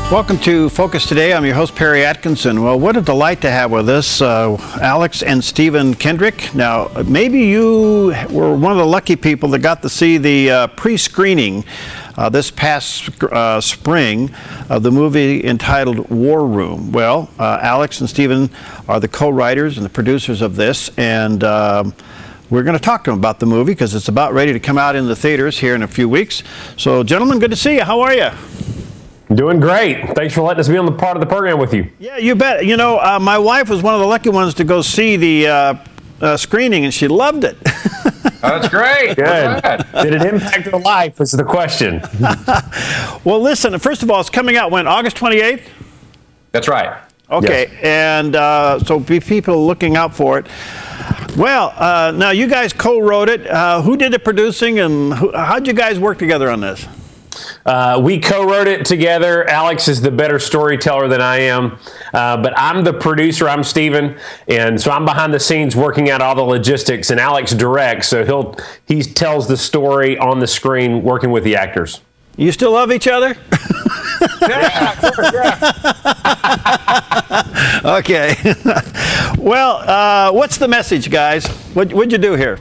Welcome to Focus Today. I'm your host, Perry Atkinson. Well, what a delight to have with us Alex and Stephen Kendrick. Now, maybe you were one of the lucky people that got to see the pre-screening this past spring of the movie entitled War Room. Well, Alex and Stephen are the co-writers and the producers of this, and we're going to talk to them about the movie because it's about ready to come out in the theaters here in a few weeks. So, gentlemen, good to see you. How are you? Doing great. Thanks for letting us be on the part of the program with you. Yeah, you bet. You know, my wife was one of the lucky ones to go see the screening, and she loved it. Oh, that's great. Good. Did it impact her life is the question. Well, listen, first of all, it's coming out when? August 28th? That's right. Okay, yes. And so be people looking out for it. Well, now you guys co-wrote it. Who did the producing, and how'd you guys work together on this? We co-wrote it together. Alex is the better storyteller than I am, but I'm the producer. I'm Stephen, and so I'm behind the scenes working out all the logistics, and Alex directs, so he tells the story on the screen, working with the actors. You still love each other? Yeah, of course, yeah. Okay. Well, what's the message, guys? What'd you do here?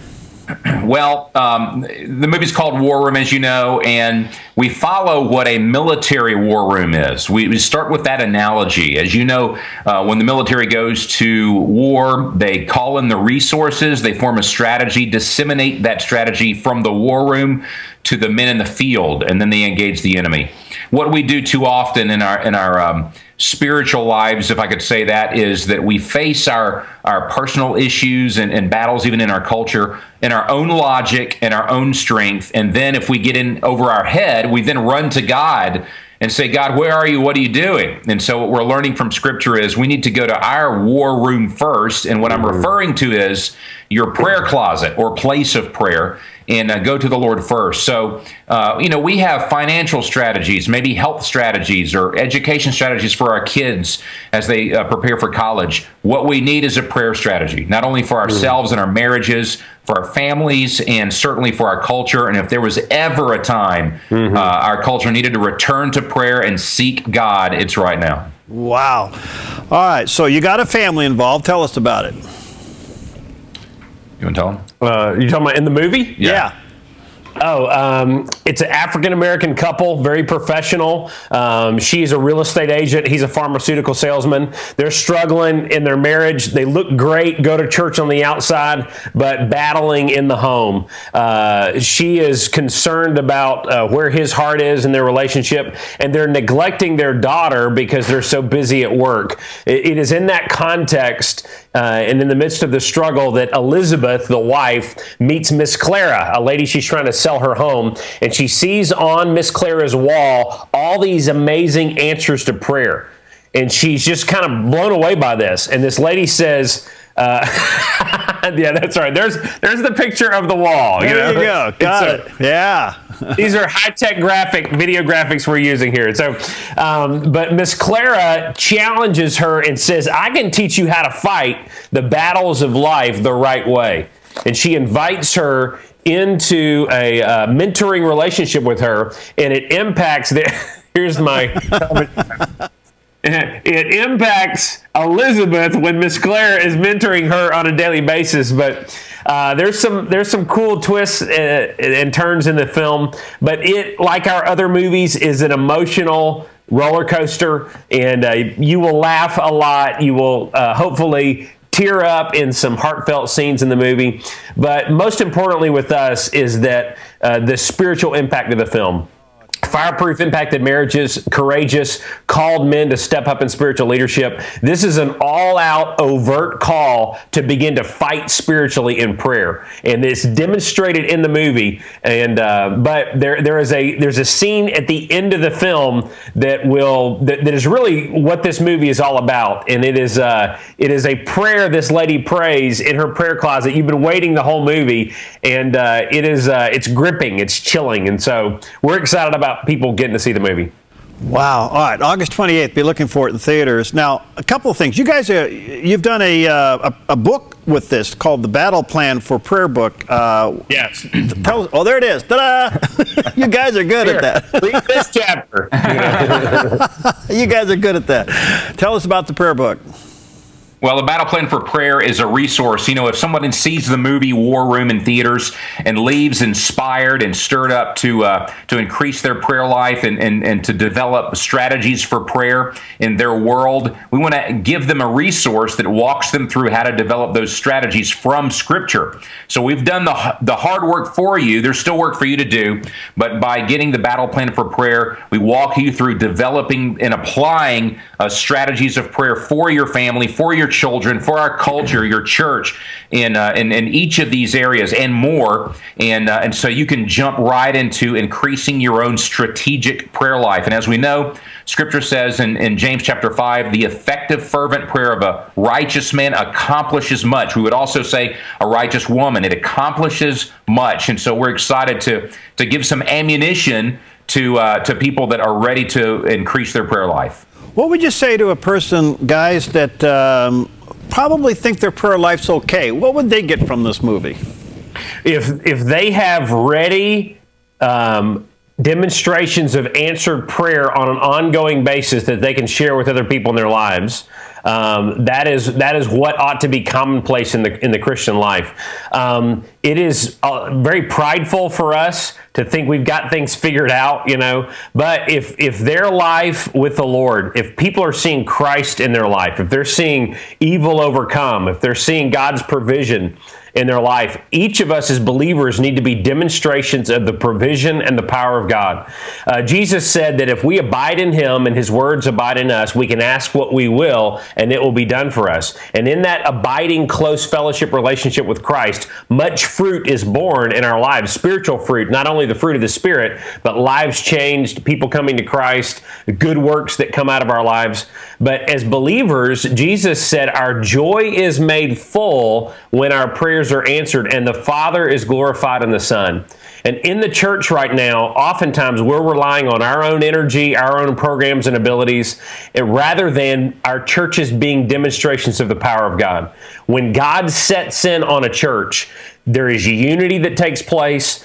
Well, the movie's called War Room, as you know, and we follow what a military war room is. We start with that analogy. As you know, when the military goes to war, they call in the resources, they form a strategy, disseminate that strategy from the war room to the men in the field, and then they engage the enemy. What we do too often in our spiritual lives, if I could say that, is that we face our personal issues and battles, even in our culture, in our own logic and our own strength. And then if we get in over our head, we then run to God and say, God, where are you? What are you doing? And so what we're learning from Scripture is we need to go to our war room first. And what I'm referring to is your prayer closet or place of prayer, and go to the Lord first. So, we have financial strategies, maybe health strategies or education strategies for our kids as they prepare for college. What we need is a prayer strategy, not only for ourselves and our marriages, for our families, and certainly for our culture. And if there was ever a time our culture needed to return to prayer and seek God, it's right now. Wow. All right, so you got a family involved. Tell us about it. You want to tell them? You talking about in the movie? Yeah. It's an African-American couple, very professional. She's a real estate agent. He's a pharmaceutical salesman. They're struggling in their marriage. They look great, go to church on the outside, but battling in the home. She is concerned about where his heart is in their relationship, and they're neglecting their daughter because they're so busy at work. It is in that context and in the midst of the struggle that Elizabeth, the wife, meets Miss Clara, a lady she's trying to sell her home, and she sees on Miss Clara's wall all these amazing answers to prayer, and she's just kind of blown away by this. And this lady says, yeah, that's right. There's the picture of the wall. There you go. Got it. Yeah. These are high-tech video graphics we're using here. So, but Miss Clara challenges her and says, I can teach you how to fight the battles of life the right way. And she invites her into a mentoring relationship with her, and it impacts here's my it impacts Elizabeth when Miss Claire is mentoring her on a daily basis. But there's some cool twists and turns in the film, but it, like our other movies, is an emotional roller coaster, and you will laugh a lot. You will hopefully tear up in some heartfelt scenes in the movie. But most importantly with us is that the spiritual impact of the film. Fireproof impacted marriages, courageous, called men to step up in spiritual leadership. This is an all-out, overt call to begin to fight spiritually in prayer, and it's demonstrated in the movie. And but there's a scene at the end of the film that is really what this movie is all about, and it is a prayer this lady prays in her prayer closet. You've been waiting the whole movie, and it's gripping, it's chilling, and so we're excited about people getting to see the movie. Wow. All right. August 28th. Be looking for it in theaters. Now, a couple of things. You guys, you've done a book with this called The Battle Plan for Prayer Book. Yes. Oh, there it is. Ta-da! You guys are good at that. Read this chapter. You guys are good at that. Tell us about the prayer book. Well, the Battle Plan for Prayer is a resource. If someone sees the movie War Room in theaters and leaves inspired and stirred up to increase their prayer life and to develop strategies for prayer in their world, we want to give them a resource that walks them through how to develop those strategies from Scripture. So we've done the hard work for you. There's still work for you to do, but by getting the Battle Plan for Prayer, we walk you through developing and applying strategies of prayer for your family, for your children, for our culture, your church, in each of these areas and more. And so you can jump right into increasing your own strategic prayer life. And as we know, Scripture says in James chapter 5, the effective, fervent prayer of a righteous man accomplishes much. We would also say a righteous woman. It accomplishes much. And so we're excited to give some ammunition to people that are ready to increase their prayer life. What would you say to a person, guys, that probably think their prayer life's okay? What would they get from this movie? If they have ready demonstrations of answered prayer on an ongoing basis that they can share with other people in their lives, that is what ought to be commonplace in the Christian life. It is very prideful for us to think we've got things figured out, But if their life with the Lord, if people are seeing Christ in their life, if they're seeing evil overcome, if they're seeing God's provision in their life, each of us as believers need to be demonstrations of the provision and the power of God. Jesus said that if we abide in Him and His words abide in us, we can ask what we will and it will be done for us. And in that abiding, close fellowship relationship with Christ, much fruit is born in our lives, spiritual fruit, not only the fruit of the Spirit, but lives changed, people coming to Christ, good works that come out of our lives. But as believers, Jesus said our joy is made full when our prayers are answered and the Father is glorified in the Son. And in the church right now, oftentimes we're relying on our own energy, our own programs and abilities, rather than our churches being demonstrations of the power of God. When God sets in on a church, there is unity that takes place.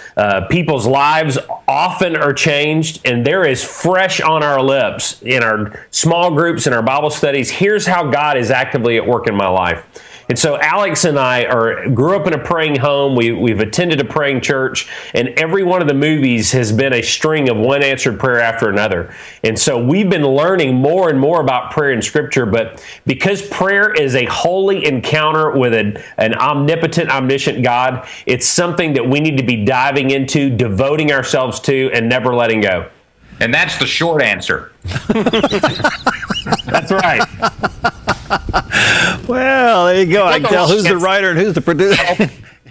People's lives often are changed, and there is fresh on our lips in our small groups and our Bible studies. Here's how God is actively at work in my life. And so Alex and I grew up in a praying home. We've attended a praying church, and every one of the movies has been a string of one answered prayer after another. And so we've been learning more and more about prayer in Scripture, but because prayer is a holy encounter with an omnipotent, omniscient God, it's something that we need to be diving into, devoting ourselves to, and never letting go. And that's the short answer. That's right. Well, there you go. I can tell who's the writer and who's the producer.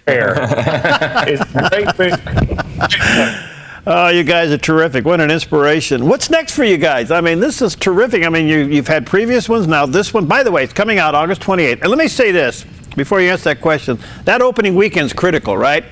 It's great. Oh, you guys are terrific. What an inspiration. What's next for you guys? I mean, this is terrific. I mean, you've had previous ones. Now this one, by the way, it's coming out August 28th. And let me say this before you answer that question. That opening weekend's critical, right?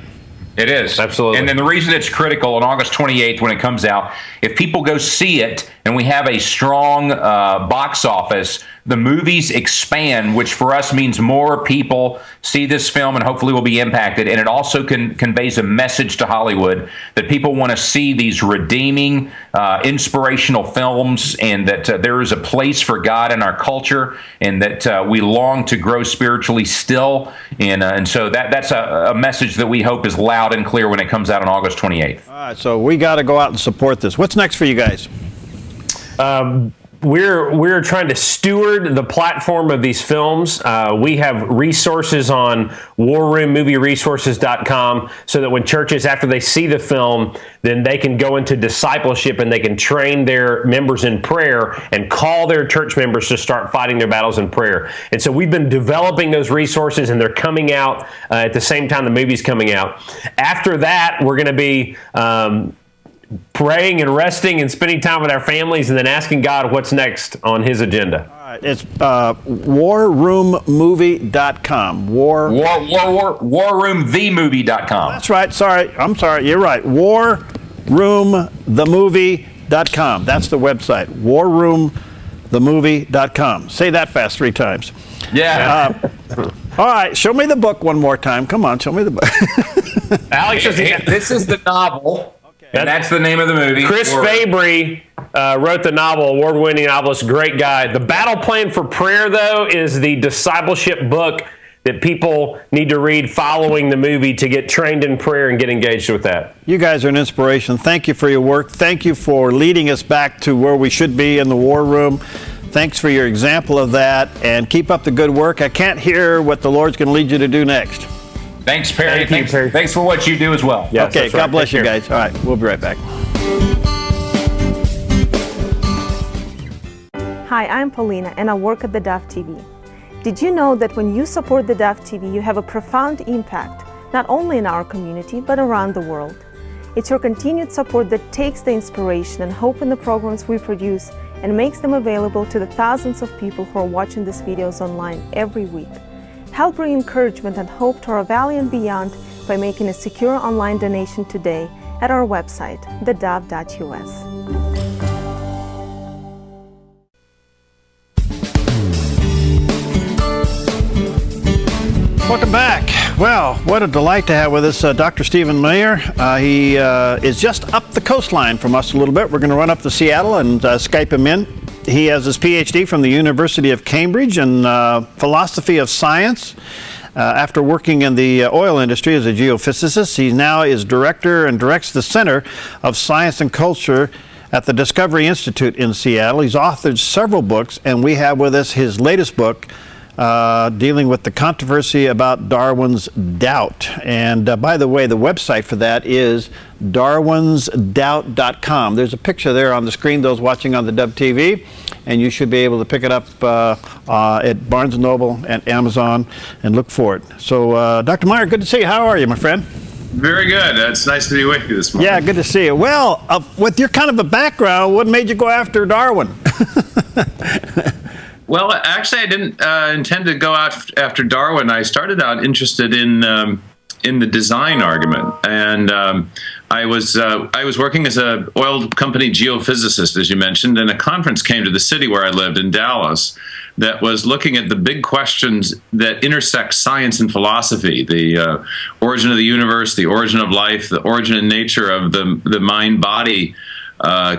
It is. Absolutely. And then the reason it's critical on August 28th when it comes out, if people go see it and we have a strong box office, the movies expand, which for us means more people see this film and hopefully will be impacted. And it also conveys a message to Hollywood that people want to see these redeeming, inspirational films, and that there is a place for God in our culture, and that we long to grow spiritually still. And so that's a message that we hope is loud and clear when it comes out on August 28th. All right, so we got to go out and support this. What's next for you guys? We're trying to steward the platform of these films. We have resources on warroommovieresources.com so that when churches, after they see the film, then they can go into discipleship and they can train their members in prayer and call their church members to start fighting their battles in prayer. And so we've been developing those resources, and they're coming out at the same time the movie's coming out. After that, we're going to be praying and resting and spending time with our families, and then asking God what's next on His agenda. All right, it's warroommovie.com. Warroomthemovie.com. That's right. I'm sorry. You're right. Warroomthemovie.com. warroomthemovie.com. That's the website, warroomthemovie.com. Say that fast 3 times. Yeah. All right, show me the book one more time. Come on, show me the book. Alex, This is the novel, and that's the name of the movie. Chris Fabry wrote the novel, award-winning novelist, great guy. The Battle Plan for Prayer, though, is the discipleship book that people need to read following the movie to get trained in prayer and get engaged with that. You guys are an inspiration. Thank you for your work. Thank you for leading us back to where we should be in the war room. Thanks for your example of that, and keep up the good work. I can't hear what the Lord's going to lead you to do next. Thanks, Perry. Thank you, Perry. Thanks for what you do as well. Yes, okay, that's God right. bless Take you care. guys. All right, we'll be right back. Hi, I'm Paulina, and I work at theDove TV. Did you know that when you support theDove TV, you have a profound impact, not only in our community, but around the world? It's your continued support that takes the inspiration and hope in the programs we produce and makes them available to the thousands of people who are watching these videos online every week. Help bring encouragement and hope to our valley and beyond by making a secure online donation today at our website, thedove.us. Welcome back. Well, what a delight to have with us Dr. Stephen Meyer. He is just up the coastline from us a little bit. We're going to run up to Seattle and Skype him in. He has his PhD from the University of Cambridge in philosophy of science. After working in the oil industry as a geophysicist, he now is director and directs the Center of Science and Culture at the Discovery Institute in Seattle. He's authored several books, and we have with us his latest book, dealing with the controversy about Darwin's doubt. And by the way, the website for that is darwinsdoubt.com. There's a picture there on the screen, those watching on the Dove TV, and you should be able to pick it up at Barnes & Noble and Amazon and look for it. So, Dr. Meyer, good to see you. How are you, my friend? Very good. It's nice to be with you this morning. Yeah, good to see you. Well, with your kind of a background, what made you go after Darwin? Well, actually, I didn't intend to go out after Darwin. I started out interested in the design argument, and I was working as a oil company geophysicist, as you mentioned, and a conference came to the city where I lived in Dallas that was looking at the big questions that intersect science and philosophy: the origin of the universe, the origin of life, the origin and nature of the mind-body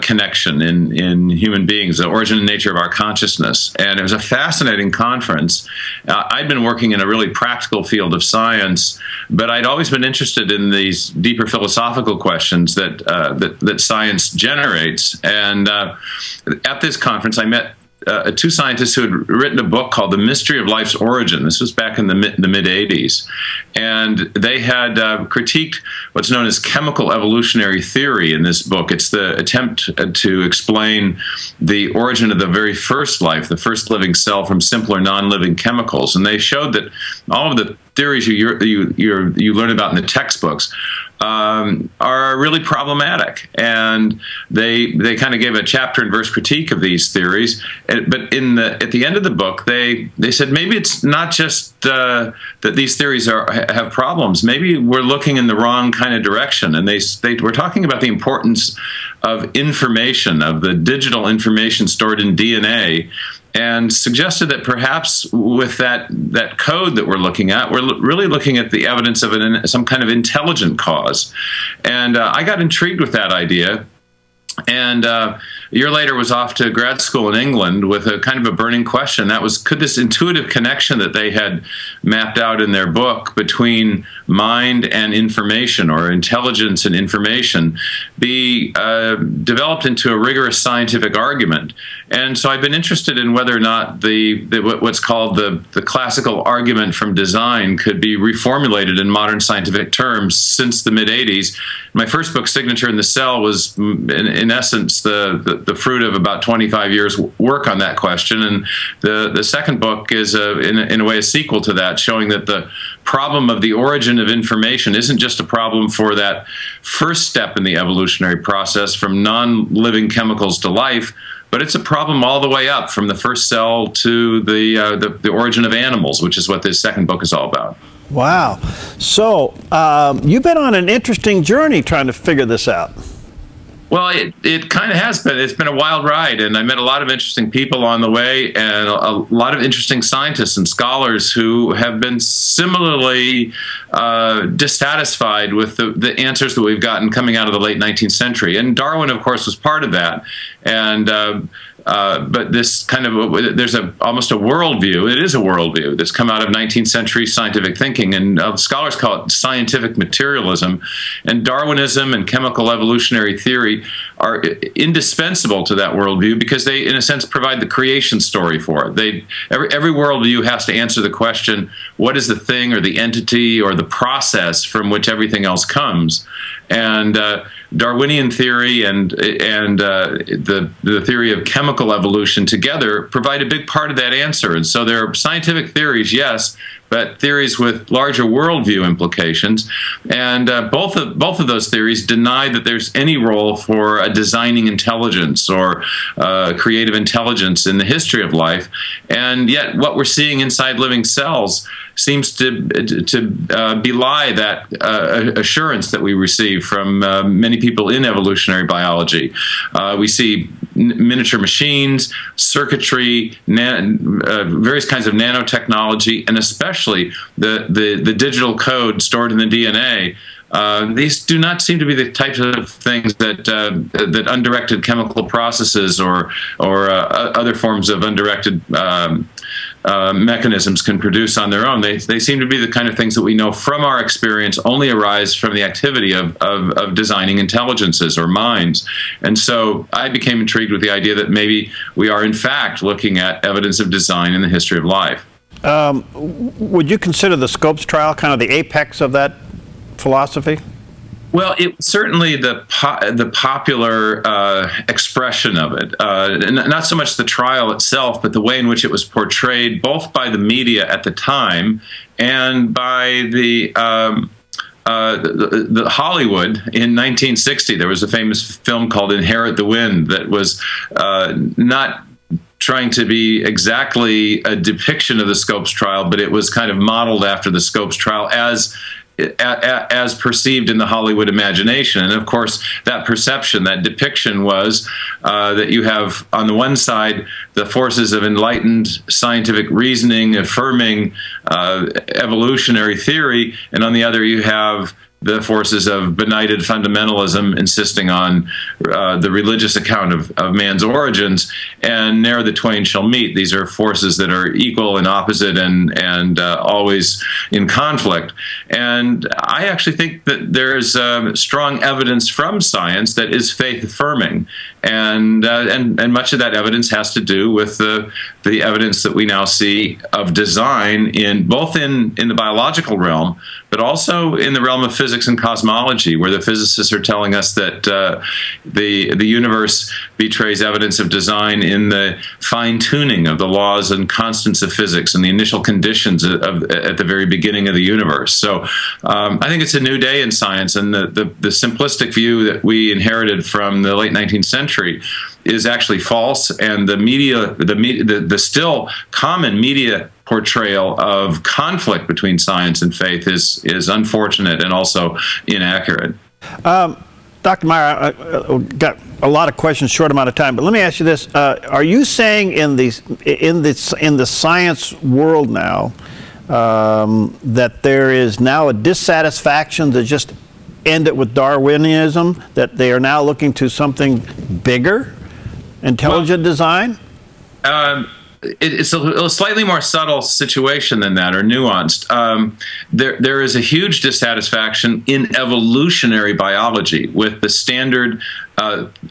connection in human beings, the origin and nature of our consciousness. And it was a fascinating conference. I'd been working in a really practical field of science, but I'd always been interested in these deeper philosophical questions that science generates. And at this conference, I met two scientists who had written a book called The Mystery of Life's Origin. This was back in the mid-'80s. And they had critiqued what's known as chemical evolutionary theory in this book. It's the attempt to explain the origin of the very first life, the first living cell, from simpler non-living chemicals. And they showed that all of the theories you learn about in the textbooks are really problematic, and they kind of gave a chapter and verse critique of these theories. But at the end of the book, they said maybe it's not just that these theories have problems. Maybe we're looking in the wrong kind of direction. And they were talking about the importance of information, of the digital information stored in DNA, and suggested that perhaps with that code that we're looking at, we're really looking at the evidence of some kind of intelligent cause. And I got intrigued with that idea. And a year later was off to grad school in England with a kind of a burning question. That was, could this intuitive connection that they had mapped out in their book between mind and information, or intelligence and information, be developed into a rigorous scientific argument? And so I've been interested in whether or not what's called the classical argument from design could be reformulated in modern scientific terms since the mid-'80s. My first book, Signature in the Cell, was in essence the fruit of about 25 years work on that question. And the second book is in a way a sequel to that, showing that the problem of the origin of information isn't just a problem for that first step in the evolutionary process from non-living chemicals to life, but it's a problem all the way up from the first cell to the origin of animals, which is what this second book is all about. Wow. So you've been on an interesting journey trying to figure this out. Well, it kind of has been. It's been a wild ride, and I met a lot of interesting people on the way, and a lot of interesting scientists and scholars who have been similarly dissatisfied with the answers that we've gotten coming out of the late 19th century. And Darwin, of course, was part of that. And but this kind of, there's almost a worldview. It is a worldview that's come out of 19th century scientific thinking, and scholars call it scientific materialism. And Darwinism and chemical evolutionary theory are indispensable to that worldview because they, in a sense, provide the creation story for it. Every worldview has to answer the question, what is the thing or the entity or the process from which everything else comes? And Darwinian theory and the theory of chemical evolution together provide a big part of that answer. And so there are scientific theories, yes, but theories with larger worldview implications. And both of those theories deny that there's any role for a designing intelligence or creative intelligence in the history of life. And yet what we're seeing inside living cells seems to belie that assurance that we receive from many people in evolutionary biology. We see miniature machines, circuitry, various kinds of nanotechnology, and especially the digital code stored in the DNA. These do not seem to be the types of things that undirected chemical processes or other forms of undirected mechanisms can produce on their own. They seem to be the kind of things that we know from our experience only arise from the activity of designing intelligences or minds. And so I became intrigued with the idea that maybe we are in fact looking at evidence of design in the history of life. Would you consider the Scopes trial kind of the apex of that philosophy? Well, it certainly the popular expression of it, not so much the trial itself, but the way in which it was portrayed, both by the media at the time and by the Hollywood in 1960. There was a famous film called Inherit the Wind that was not trying to be exactly a depiction of the Scopes trial, but it was kind of modeled after the Scopes trial as perceived in the Hollywood imagination. And of course, that perception, that depiction was that you have, on the one side, the forces of enlightened scientific reasoning affirming evolutionary theory, and on the other, you have the forces of benighted fundamentalism insisting on the religious account of man's origins, and ne'er the twain shall meet. These are forces that are equal and opposite and always in conflict. And I actually think that there's strong evidence from science that is faith-affirming. And much of that evidence has to do with the evidence that we now see of design both in the biological realm, but also in the realm of physics and cosmology, where the physicists are telling us that the universe betrays evidence of design in the fine-tuning of the laws and constants of physics and the initial conditions at the very beginning of the universe. So I think it's a new day in science, and the simplistic view that we inherited from the late 19th century is actually false, and the still common media portrayal of conflict between science and faith is unfortunate and also inaccurate. Dr. Meyer, I got a lot of questions, short amount of time, but let me ask you this: are you saying in the science world now that there is now a dissatisfaction to just end it with Darwinism, that they are now looking to something bigger, intelligent design? It's a slightly more subtle situation than that, or nuanced. There is a huge dissatisfaction in evolutionary biology with the standard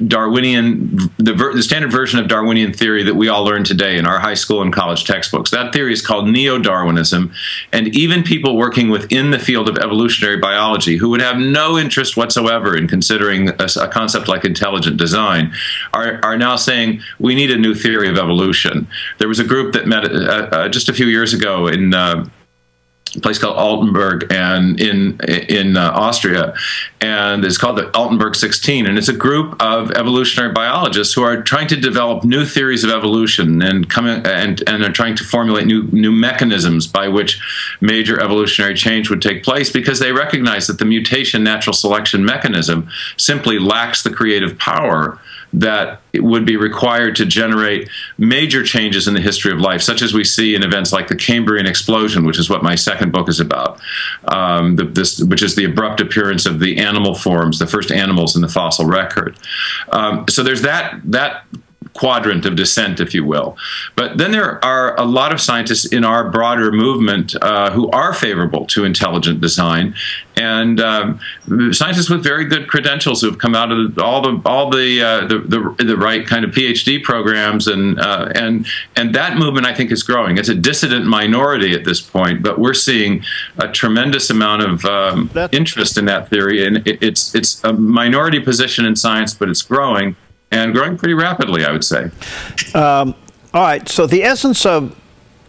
Darwinian, the standard version of Darwinian theory that we all learn today in our high school and college textbooks. That theory is called neo-Darwinism, and even people working within the field of evolutionary biology who would have no interest whatsoever in considering a concept like intelligent design are now saying we need a new theory of evolution. There was a group that met just a few years ago in a place called Altenburg and in Austria, and it's called the Altenburg 16, and it's a group of evolutionary biologists who are trying to develop new theories of evolution and are trying to formulate new mechanisms by which major evolutionary change would take place, because they recognize that the mutation natural selection mechanism simply lacks the creative power that it would be required to generate major changes in the history of life, such as we see in events like the Cambrian explosion, which is what my second book is about, which is the abrupt appearance of the animal forms, the first animals in the fossil record. So there's that quadrant of descent, if you will. But then there are a lot of scientists in our broader movement who are favorable to intelligent design, and scientists with very good credentials who have come out of all the right kind of PhD programs, and that movement, I think, is growing. It's a dissident minority at this point, but we're seeing a tremendous amount of interest in that theory, and it's a minority position in science, but it's growing. And growing pretty rapidly, I would say. All right, so the essence of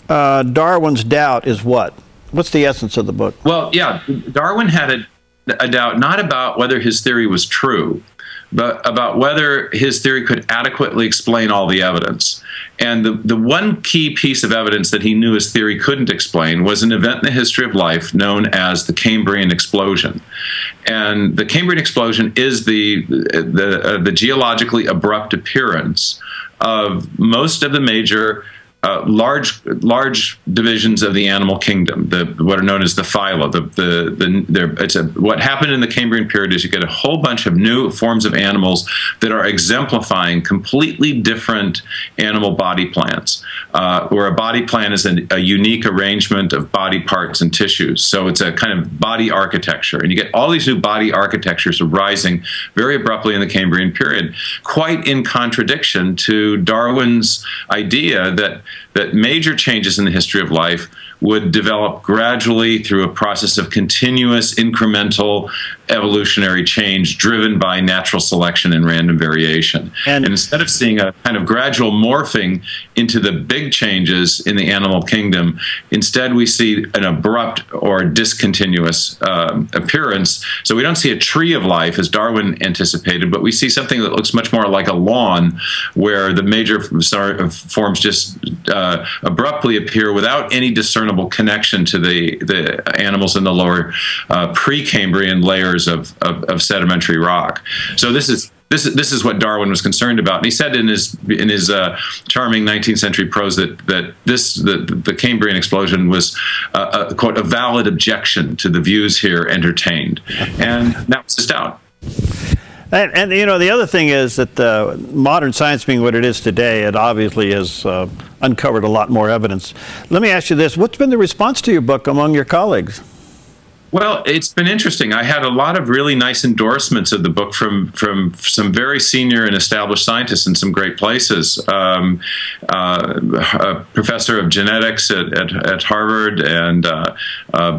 Darwin's doubt is what? What's the essence of the book? Well, yeah, Darwin had a doubt not about whether his theory was true, but about whether his theory could adequately explain all the evidence. And the one key piece of evidence that he knew his theory couldn't explain was an event in the history of life known as the Cambrian explosion. And the Cambrian explosion is the geologically abrupt appearance of most of the major large divisions of the animal kingdom, what are known as the phyla. What happened in the Cambrian period is you get a whole bunch of new forms of animals that are exemplifying completely different animal body plans, where a body plan is a unique arrangement of body parts and tissues. So it's a kind of body architecture, and you get all these new body architectures arising very abruptly in the Cambrian period, quite in contradiction to Darwin's idea that major changes in the history of life would develop gradually through a process of continuous incremental evolutionary change driven by natural selection and random variation. And instead of seeing a kind of gradual morphing into the big changes in the animal kingdom, instead we see an abrupt or discontinuous appearance. So we don't see a tree of life as Darwin anticipated, but we see something that looks much more like a lawn, where the major forms just abruptly appear without any discernible connection to the animals in the lower Precambrian layers of sedimentary rock. So this is what Darwin was concerned about, and he said in his charming 19th century prose that the Cambrian explosion was quote, a valid objection to the views here entertained, and that was his doubt. And you know, the other thing is that modern science being what it is today, it obviously has uncovered a lot more evidence. Let me ask you this: what's been the response to your book among your colleagues? Well, it's been interesting. I had a lot of really nice endorsements of the book from some very senior and established scientists in some great places. A professor of genetics at Harvard, and a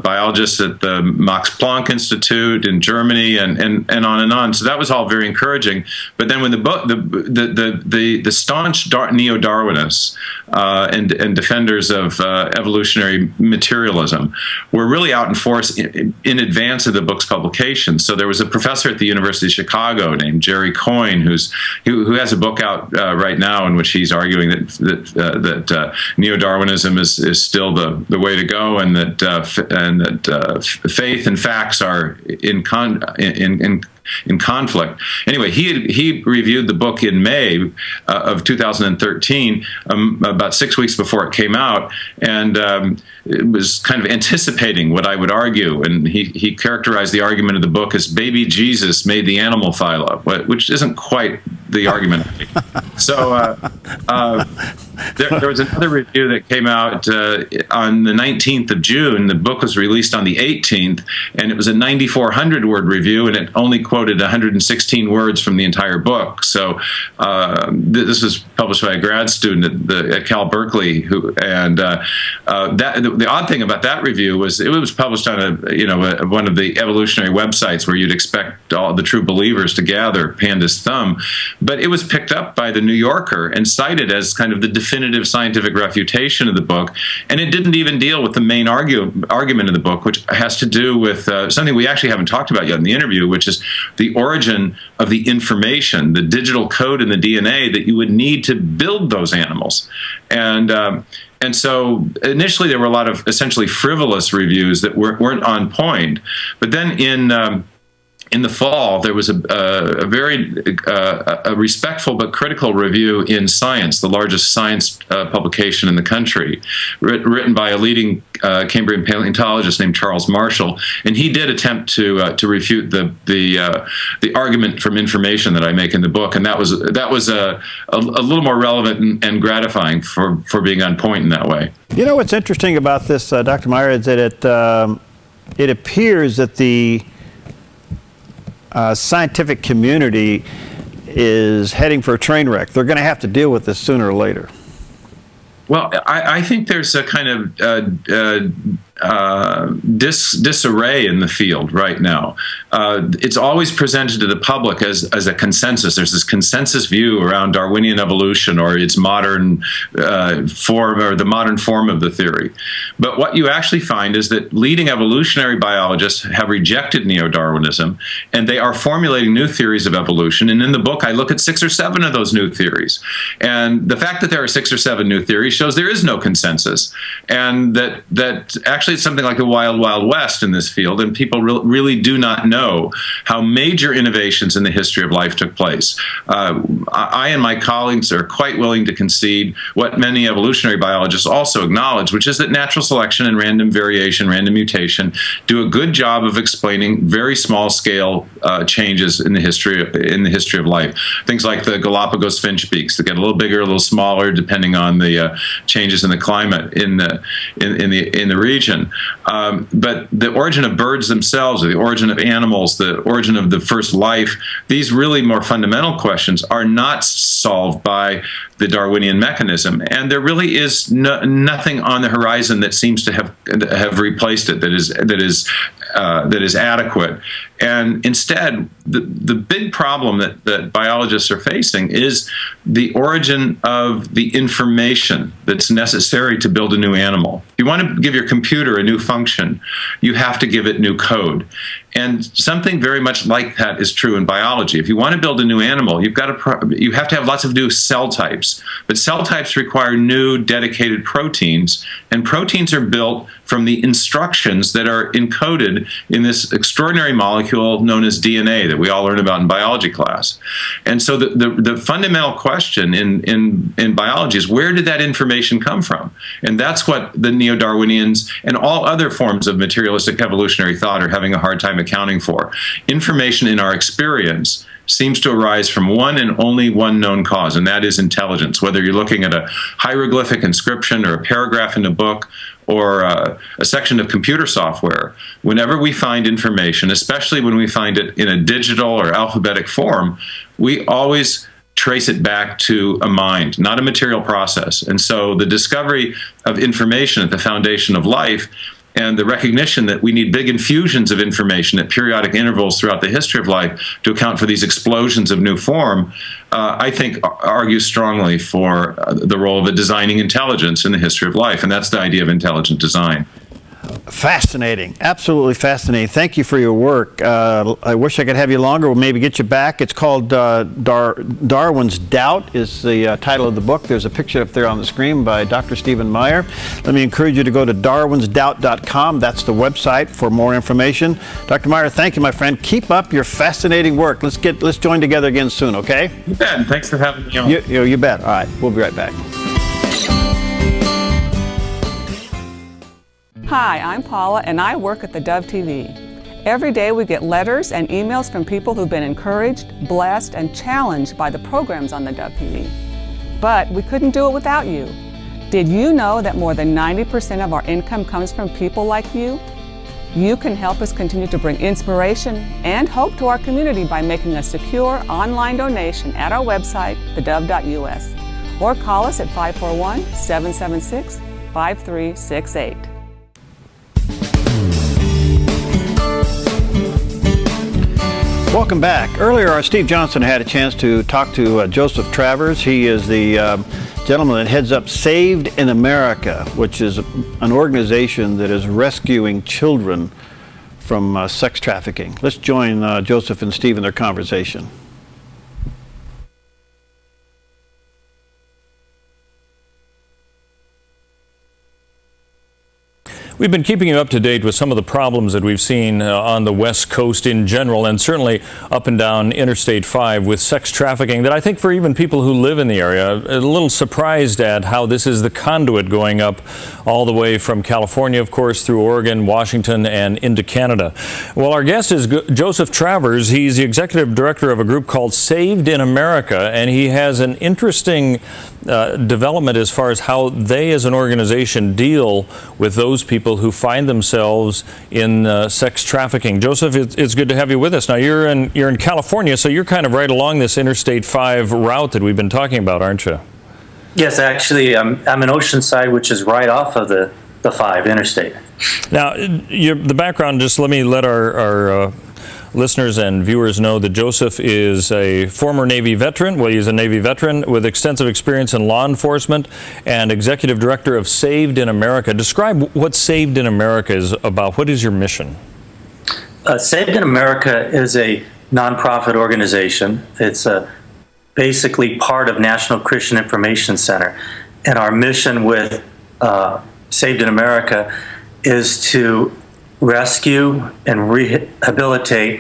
biologist at the Max Planck Institute in Germany, and on and on. So that was all very encouraging. But then when the book, the staunch neo-Darwinists and defenders of evolutionary materialism were really out in force in advance of the book's publication. So there was a professor at the University of Chicago named Jerry Coyne who has a book out right now in which he's arguing that neo-Darwinism is still the way to go, and that faith and facts are in conflict. Anyway, he reviewed the book in May of 2013, about 6 weeks before it came out, and it was kind of anticipating what I would argue. And he characterized the argument of the book as "baby Jesus made the animal phyla," which isn't quite the argument. So there was another review that came out on the 19th of June. The book was released on the 18th, and it was a 9,400 word review, and it only quoted 116 words from the entire book. So this was published by a grad student at Cal Berkeley, the odd thing about that review was it was published on one of the evolutionary websites where you'd expect all the true believers to gather, Panda's thumb, but it was picked up up by the New Yorker and cited as kind of the definitive scientific refutation of the book. And it didn't even deal with the main argument of the book, which has to do with something we actually haven't talked about yet in the interview, which is the origin of the information, the digital code in the DNA that you would need to build those animals. And so initially there were a lot of essentially frivolous reviews that weren't on point. But then in the fall, there was a very respectful but critical review in Science, the largest science publication in the country, written by a leading Cambrian paleontologist named Charles Marshall, and he did attempt to refute the argument from information that I make in the book, and that was a little more relevant and gratifying for being on point in that way. You know what's interesting about this, Dr. Meyer, is that it appears that the scientific community is heading for a train wreck. They're going to have to deal with this sooner or later. Well, I think there's a kind of disarray in the field right now. It's always presented to the public as a consensus. There's this consensus view around Darwinian evolution or its modern form, or the modern form of the theory. But what you actually find is that leading evolutionary biologists have rejected neo-Darwinism, and they are formulating new theories of evolution. And in the book, I look at 6 or 7 of those new theories. And the fact that there are 6 or 7 new theories shows there is no consensus, and that actually it's something like a wild, wild west in this field, and people really do not know how major innovations in the history of life took place. I and my colleagues are quite willing to concede what many evolutionary biologists also acknowledge, which is that natural selection and random variation, random mutation, do a good job of explaining very small-scale changes in the history of life. Things like the Galapagos finch beaks that get a little bigger, a little smaller, depending on the changes in the climate in the region. But the origin of birds themselves, or the origin of animals, the origin of the first life, these really more fundamental questions are not solved by the Darwinian mechanism, and there really is nothing on the horizon that seems to have replaced it that is adequate. And instead, the big problem that biologists are facing is the origin of the information that's necessary to build a new animal. If you want to give your computer a new function, you have to give it new code. And something very much like that is true in biology. If you want to build a new animal, you have to have lots of new cell types. But cell types require new dedicated proteins, and proteins are built from the instructions that are encoded in this extraordinary molecule known as DNA that we all learn about in biology class. And so the fundamental question in biology is, where did that information come from? And that's what the neo-Darwinians and all other forms of materialistic evolutionary thought are having a hard time accounting for. Information in our experience seems to arise from one and only one known cause, and that is intelligence. Whether you're looking at a hieroglyphic inscription or a paragraph in a book or a section of computer software, whenever we find information, especially when we find it in a digital or alphabetic form, we always trace it back to a mind, not a material process. And so the discovery of information at the foundation of life, and the recognition that we need big infusions of information at periodic intervals throughout the history of life to account for these explosions of new form, I think argues strongly for the role of a designing intelligence in the history of life, and that's the idea of intelligent design. Fascinating, absolutely fascinating. Thank you for your work. I wish I could have you longer. We'll maybe get you back. It's called Darwin's Doubt is the title of the book. There's a picture up there on the screen by Dr. Stephen Meyer. Let me encourage you to go to darwinsdoubt.com. That's the website for more information. Dr. Meyer, thank you, my friend. Keep up your fascinating work. Let's join together again soon, okay? You bet. Thanks for having me on. You bet. All right, we'll be right back. Hi, I'm Paula, and I work at theDove TV. Every day we get letters and emails from people who've been encouraged, blessed, and challenged by the programs on theDove TV. But we couldn't do it without you. Did you know that more than 90% of our income comes from people like you? You can help us continue to bring inspiration and hope to our community by making a secure online donation at our website, thedove.us, or call us at 541-776-5368. Welcome back. Earlier, Steve Johnson had a chance to talk to Joseph Travers. He is the gentleman that heads up Saved in America, which is an organization that is rescuing children from sex trafficking. Let's join Joseph and Steve in their conversation. We've been keeping you up to date with some of the problems that we've seen on the West Coast in general, and certainly up and down Interstate 5 with sex trafficking that I think for even people who live in the area, a little surprised at how this is the conduit going up all the way from California, of course, through Oregon, Washington, and into Canada. Well, our guest is Joseph Travers. He's the executive director of a group called Saved in America, and he has an interesting development as far as how they as an organization deal with those people who find themselves in sex trafficking. Joseph, it's good to have you with us. Now you're in California, so you're kind of right along this Interstate 5 route that we've been talking about, aren't you? Yes, actually, I'm in Oceanside, which is right off of the 5 interstate. Now, the background, just let our listeners and viewers know that Joseph is a former Navy veteran. Well, he's a Navy veteran with extensive experience in law enforcement and executive director of Saved in America. Describe what Saved in America is about. What is your mission? Saved in America is a nonprofit organization. It's basically part of National Christian Information Center. And our mission with Saved in America is to rescue and rehabilitate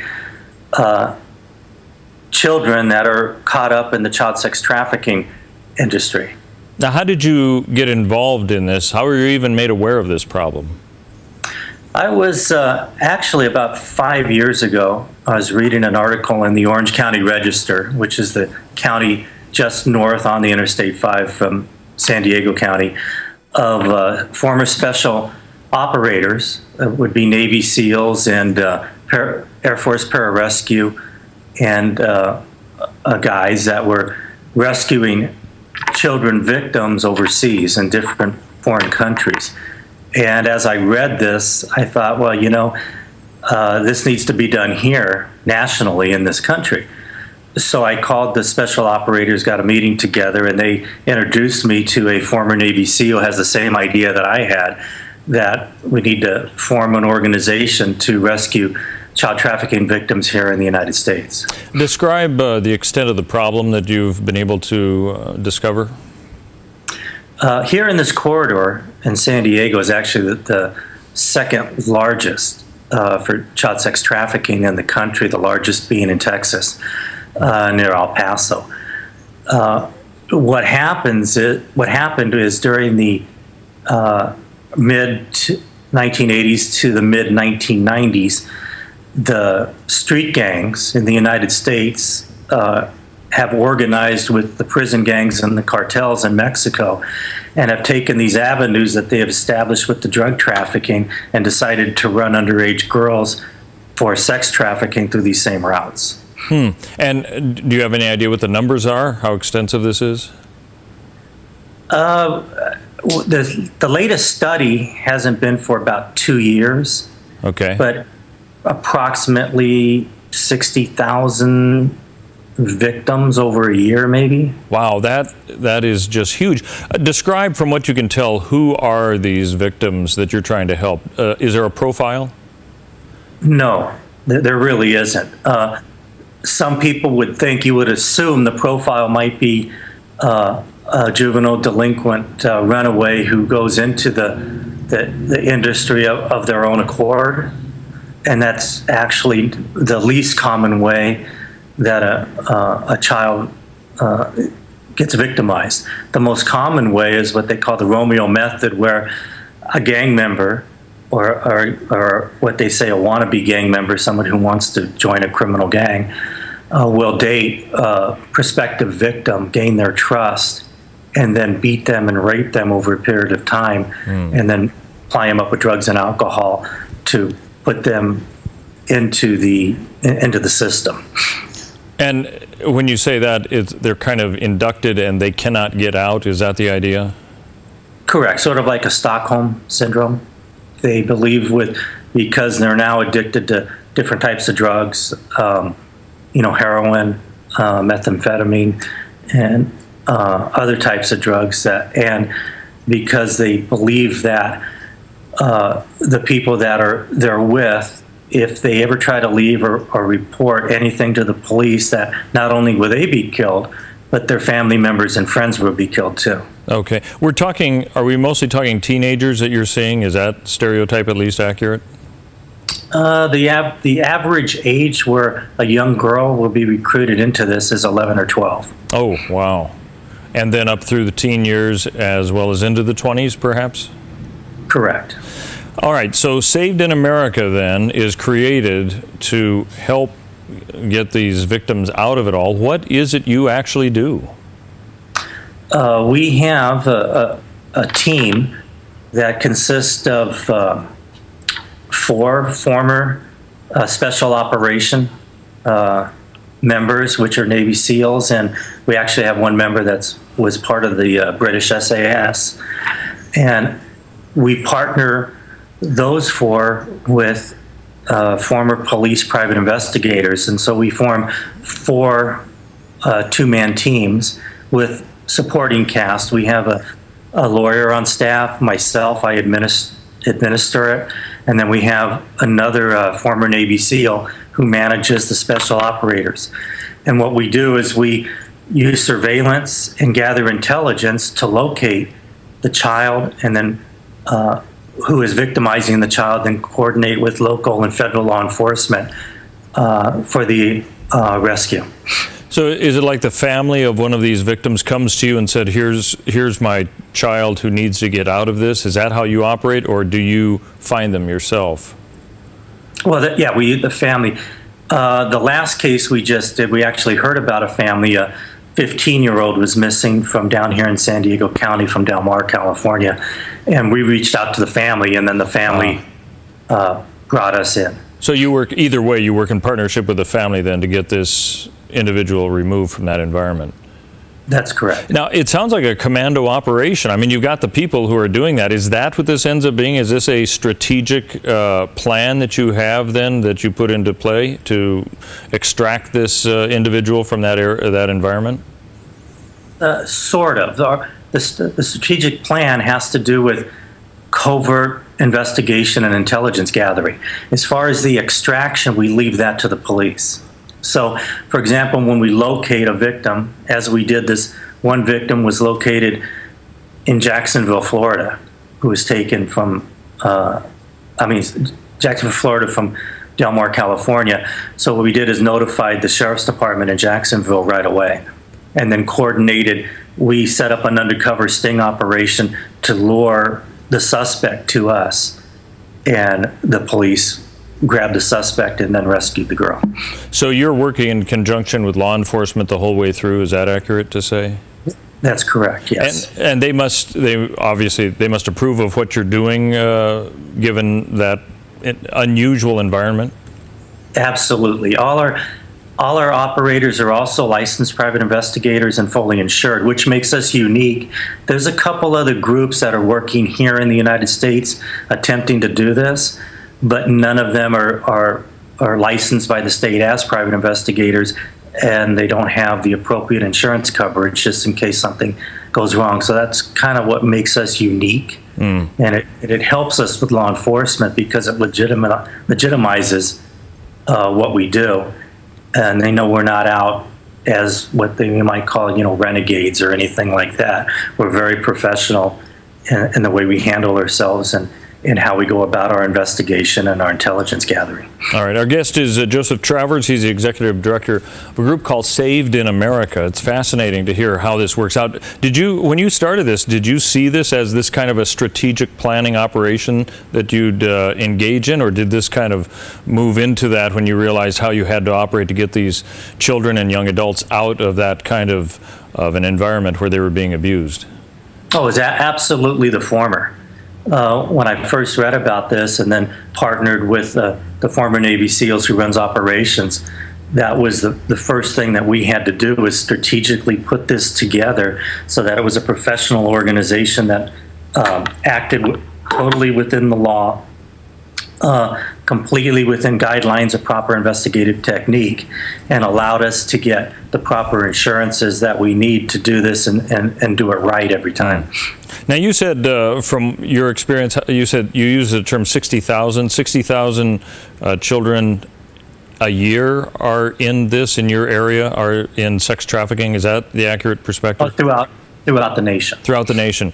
children that are caught up in the child sex trafficking industry. Now, how did you get involved in this? How were you even made aware of this problem? I was actually about 5 years ago, I was reading an article in the Orange County Register, which is the county just north on the Interstate 5 from San Diego County, of former special operators, would be Navy SEALs and Air Force pararescue and guys that were rescuing children victims overseas in different foreign countries. And as I read this, I thought, well, you know, this needs to be done here nationally in this country. So I called the special operators, got a meeting together, and they introduced me to a former Navy SEAL who has the same idea that I had, that we need to form an organization to rescue child trafficking victims here in the United States. Describe the extent of the problem that you've been able to discover. Here in this corridor in San Diego is actually the second largest for child sex trafficking in the country, the largest being in Texas, near El Paso. What happened is during the mid-1980s to the mid-1990s, the street gangs in the United States have organized with the prison gangs and the cartels in Mexico and have taken these avenues that they have established with the drug trafficking and decided to run underage girls for sex trafficking through these same routes. And do you have any idea what the numbers are, how extensive this is? The latest study hasn't been for about 2 years. Okay. But approximately 60,000 victims over a year, maybe. Wow, that is just huge. Describe, from what you can tell, who are these victims that you're trying to help? Is there a profile? No, there really isn't. Some people would think, you would assume the profile might be a juvenile delinquent runaway who goes into the industry of their own accord. And that's actually the least common way that a child gets victimized. The most common way is what they call the Romeo method, where a gang member or what they say a wannabe gang member, someone who wants to join a criminal gang, will date a prospective victim, gain their trust, and then beat them and rape them over a period of time, and then ply them up with drugs and alcohol to put them into the system. And when you say that, they're kind of inducted and they cannot get out, is that the idea? Correct, sort of like a Stockholm syndrome. They believe because they're now addicted to different types of drugs, heroin, methamphetamine, and other types of drugs. And because they believe that the people that they're with, if they ever try to leave or report anything to the police, that not only will they be killed, but their family members and friends will be killed too. Okay. Are we mostly talking teenagers that you're seeing? Is that stereotype at least accurate? The average age where a young girl will be recruited into this is 11 or 12. Oh, wow. And then up through the teen years as well as into the 20s, perhaps? Correct. All right. So Saved in America, then, is created to help get these victims out of it all. What is it you actually do? We have a team that consists of 4 former special operation members, which are Navy SEALs, and we actually have one member that was part of the British SAS. And we partner those 4 with former police private investigators, and so we form 4 two-man teams with supporting cast. We have a lawyer on staff, myself, I administer it, and then we have another former Navy SEAL who manages the special operators. And what we do is we use surveillance and gather intelligence to locate the child, and then who is victimizing the child, then coordinate with local and federal law enforcement for the rescue. So is it like the family of one of these victims comes to you and said, here's my child who needs to get out of this? Is that how you operate, or do you find them yourself? Well, the family. The last case we just did, we actually heard about a family. A 15-year-old was missing from down here in San Diego County, from Del Mar, California, and we reached out to the family, and then the family brought us in. So you work either way. You work in partnership with the family then to get this individual removed from that environment. That's correct. Now, it sounds like a commando operation. I mean, you've got the people who are doing that. Is that what this ends up being? Is this a strategic plan that you have then that you put into play to extract this individual from that environment? Sort of. The strategic plan has to do with covert investigation and intelligence gathering. As far as the extraction, we leave that to the police. So, for example, when we locate a victim, as we did, this one victim was located in Jacksonville, Florida, who was taken from, Jacksonville, Florida from Del Mar, California. So what we did is notified the sheriff's department in Jacksonville right away, and then coordinated. We set up an undercover sting operation to lure the suspect to us, and the police grabbed the suspect and then rescued the girl. So you're working in conjunction with law enforcement the whole way through, is that accurate to say? That's correct, yes. And they must approve of what you're doing, given that unusual environment? Absolutely. All our operators are also licensed private investigators and fully insured, which makes us unique. There's a couple other groups that are working here in the United States attempting to do this, but none of them are licensed by the state as private investigators, and they don't have the appropriate insurance coverage just in case something goes wrong. So that's kind of what makes us unique, and it helps us with law enforcement because it legitimizes what we do, and they know we're not out as what they might call, renegades or anything like that. We're very professional in the way we handle ourselves and how we go about our investigation and our intelligence gathering. All right. Our guest is Joseph Travers. He's the executive director of a group called Saved in America. It's fascinating to hear how this works out. When you started this, did you see this as this kind of a strategic planning operation that you'd engage in, or did this kind of move into that when you realized how you had to operate to get these children and young adults out of that kind of an environment where they were being abused? Oh, it was absolutely the former. When I first read about this and then partnered with the former Navy SEALs who runs operations, that was the first thing that we had to do, was strategically put this together so that it was a professional organization that acted totally within the law completely within guidelines of proper investigative technique, and allowed us to get the proper insurances that we need to do this and do it right every time. Now, you said from your experience, you said you used the term 60,000 children a year are in your area, are in sex trafficking. Is that the accurate perspective? Throughout the nation. Throughout the nation.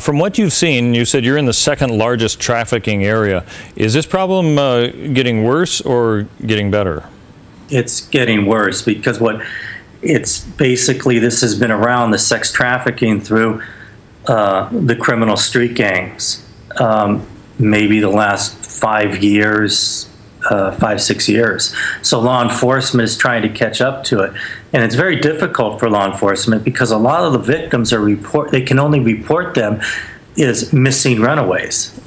From what you've seen, you said you're in the second largest trafficking area. Is this problem getting worse or getting better? It's getting worse because this has been around, the sex trafficking, through the criminal street gangs, maybe the last 5 years, 5-6 years. So law enforcement is trying to catch up to it. And it's very difficult for law enforcement because a lot of the victims they can only report them as missing runaways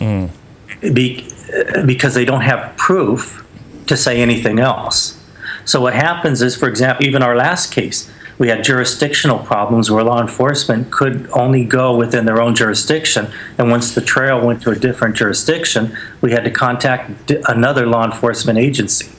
because they don't have proof to say anything else. So what happens is, for example, even our last case, we had jurisdictional problems where law enforcement could only go within their own jurisdiction. And once the trail went to a different jurisdiction, we had to contact another law enforcement agency.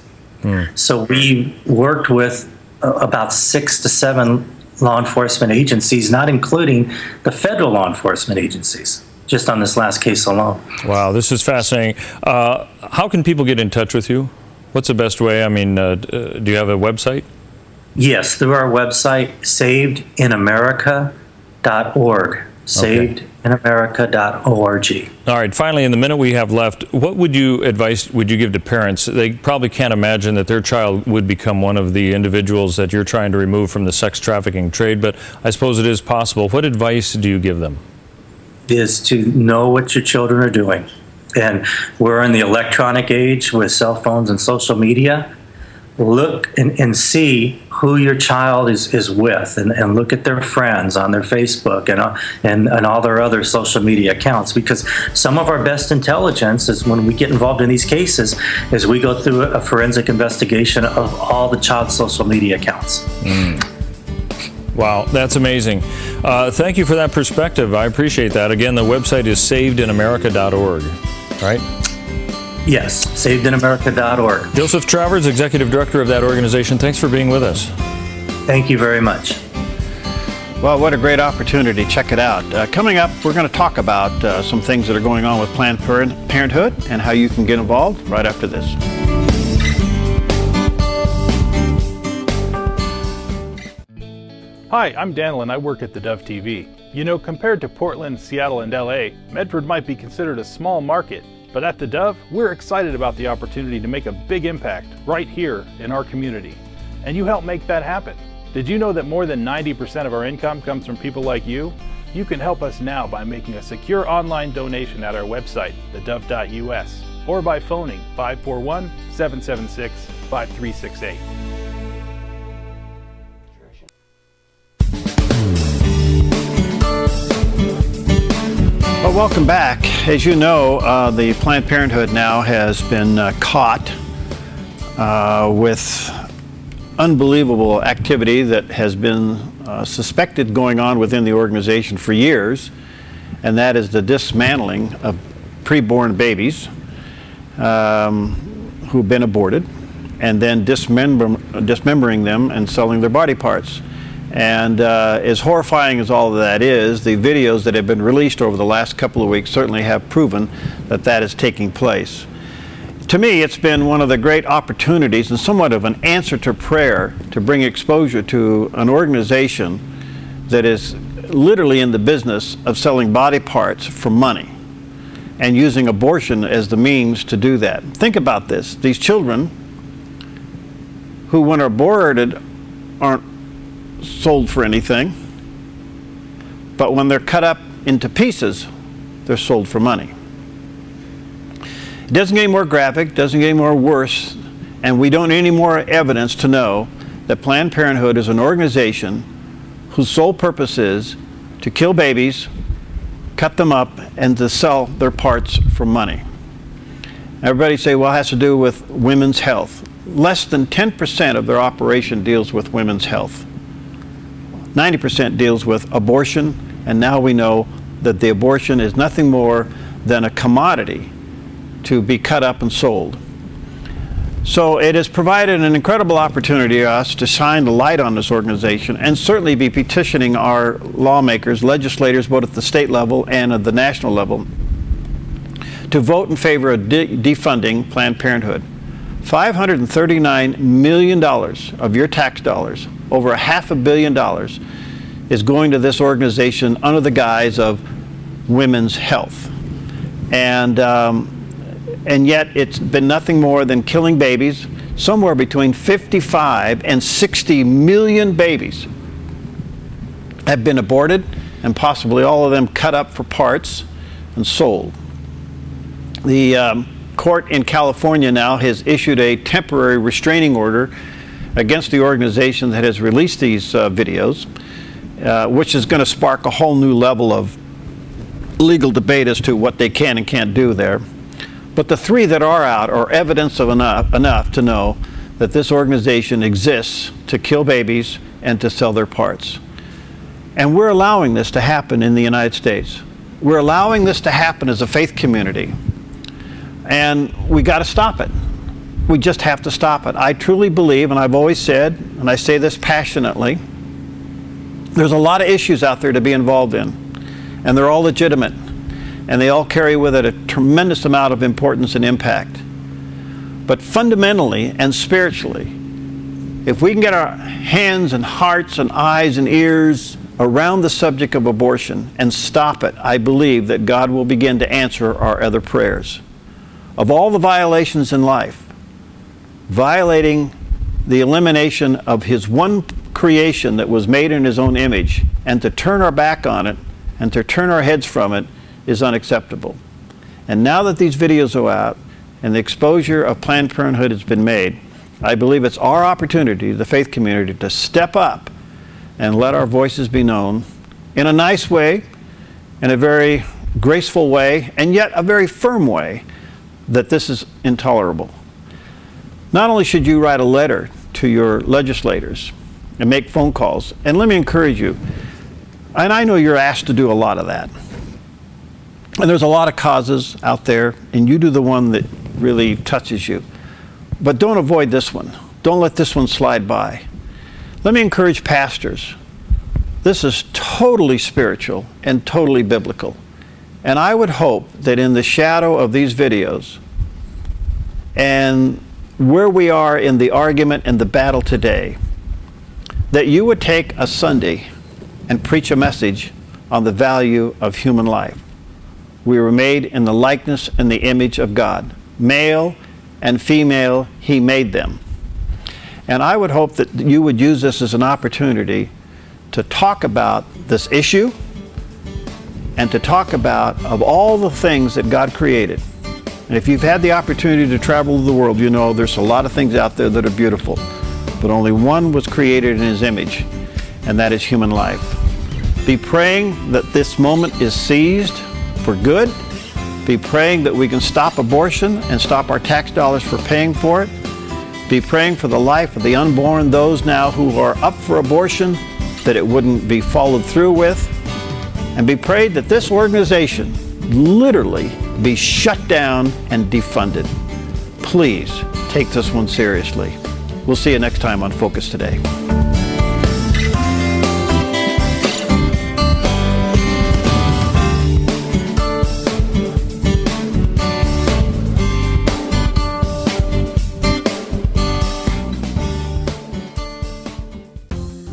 So we worked with about 6 to 7 law enforcement agencies, not including the federal law enforcement agencies, just on this last case alone. Wow, this is fascinating. How can people get in touch with you? What's the best way? I mean, do you have a website? Yes, through our website, savedinamerica.org. Savedinamerica.org. All right, finally, in the minute we have left, what would you give to parents? They probably can't imagine that their child would become one of the individuals that you're trying to remove from the sex trafficking trade, but I suppose it is possible. What advice do you give them? Is to know what your children are doing. And we're in the electronic age with cell phones and social media. Look and see who your child is with, and look at their friends on their Facebook and all their other social media accounts, because some of our best intelligence is when we get involved in these cases is we go through a forensic investigation of all the child's social media accounts. Wow, that's amazing. Thank you for that perspective. I appreciate that. Again, the website is savedinamerica.org, right? Yes, savedinamerica.org. Joseph Travers, Executive Director of that organization, thanks for being with us. Thank you very much. Well, what a great opportunity. Check it out. Coming up, we're going to talk about some things that are going on with Planned Parenthood and how you can get involved right after this. Hi, I'm Daniel and I work at theDove TV. You know, compared to Portland, Seattle, and LA, Medford might be considered a small market. But at theDove, we're excited about the opportunity to make a big impact right here in our community. And you help make that happen. Did you know that more than 90% of our income comes from people like you? You can help us now by making a secure online donation at our website, thedove.us, or by phoning 541-776-5368. Well, welcome back. As you know, the Planned Parenthood now has been caught with unbelievable activity that has been suspected going on within the organization for years, and that is the dismantling of preborn babies who've been aborted, and then dismembering them and selling their body parts. And as horrifying as all of that is, the videos that have been released over the last couple of weeks certainly have proven that that is taking place. To me, it's been one of the great opportunities and somewhat of an answer to prayer to bring exposure to an organization that is literally in the business of selling body parts for money and using abortion as the means to do that. Think about this. These children who, when aborted, aren't sold for anything, but when they're cut up into pieces, they're sold for money. It doesn't get any more graphic, doesn't get any more worse, and we don't need any more evidence to know that Planned Parenthood is an organization whose sole purpose is to kill babies, cut them up, and to sell their parts for money. Everybody say, well, it has to do with women's health. Less than 10% of their operation deals with women's health. 90% deals with abortion, and now we know that the abortion is nothing more than a commodity to be cut up and sold. So it has provided an incredible opportunity to us to shine the light on this organization and certainly be petitioning our lawmakers, legislators, both at the state level and at the national level, to vote in favor of defunding Planned Parenthood. $539 million of your tax dollars, over $500 million, is going to this organization under the guise of women's health. And yet it's been nothing more than killing babies. Somewhere between 55 and 60 million babies have been aborted, and possibly all of them cut up for parts and sold. The court in California now has issued a temporary restraining order against the organization that has released these videos, which is going to spark a whole new level of legal debate as to what they can and can't do there. But the three that are out are evidence of enough to know that this organization exists to kill babies and to sell their parts. And we're allowing this to happen in the United States. We're allowing this to happen as a faith community. And we got to stop it. We just have to stop it. I truly believe, and I've always said, and I say this passionately, there's a lot of issues out there to be involved in, and they're all legitimate. And they all carry with it a tremendous amount of importance and impact. But fundamentally and spiritually, if we can get our hands and hearts and eyes and ears around the subject of abortion and stop it, I believe that God will begin to answer our other prayers. Of all the violations in life, violating the elimination of His one creation that was made in His own image, and to turn our back on it and to turn our heads from it, is unacceptable. And now that these videos are out and the exposure of Planned Parenthood has been made, I believe it's our opportunity, the faith community, to step up and let our voices be known in a nice way, in a very graceful way, and yet a very firm way, that this is intolerable. Not only should you write a letter to your legislators and make phone calls, and let me encourage you, and I know you're asked to do a lot of that, and there's a lot of causes out there, and you do the one that really touches you. But don't avoid this one. Don't let this one slide by. Let me encourage pastors. This is totally spiritual and totally biblical. And I would hope that in the shadow of these videos and where we are in the argument and the battle today, that you would take a Sunday and preach a message on the value of human life. We were made in the likeness and the image of God. Male and female, He made them. And I would hope that you would use this as an opportunity to talk about this issue and to talk about of all the things that God created. And if you've had the opportunity to travel the world, you know there's a lot of things out there that are beautiful, but only one was created in His image, and that is human life. Be praying that this moment is seized for good. Be praying that we can stop abortion and stop our tax dollars for paying for it. Be praying for the life of the unborn, those now who are up for abortion, that it wouldn't be followed through with. And be prayed that this organization literally be shut down and defunded. Please take this one seriously. We'll see you next time on Focus Today.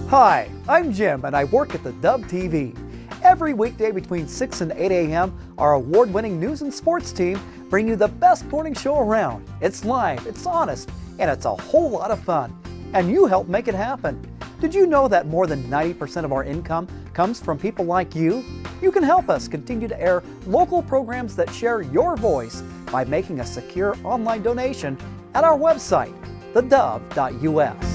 Hi, I'm Jim and I work at theDove TV. Every weekday between 6 and 8 a.m., our award-winning news and sports team bring you the best morning show around. It's live, it's honest, and it's a whole lot of fun. And you help make it happen. Did you know that more than 90% of our income comes from people like you? You can help us continue to air local programs that share your voice by making a secure online donation at our website, thedove.us.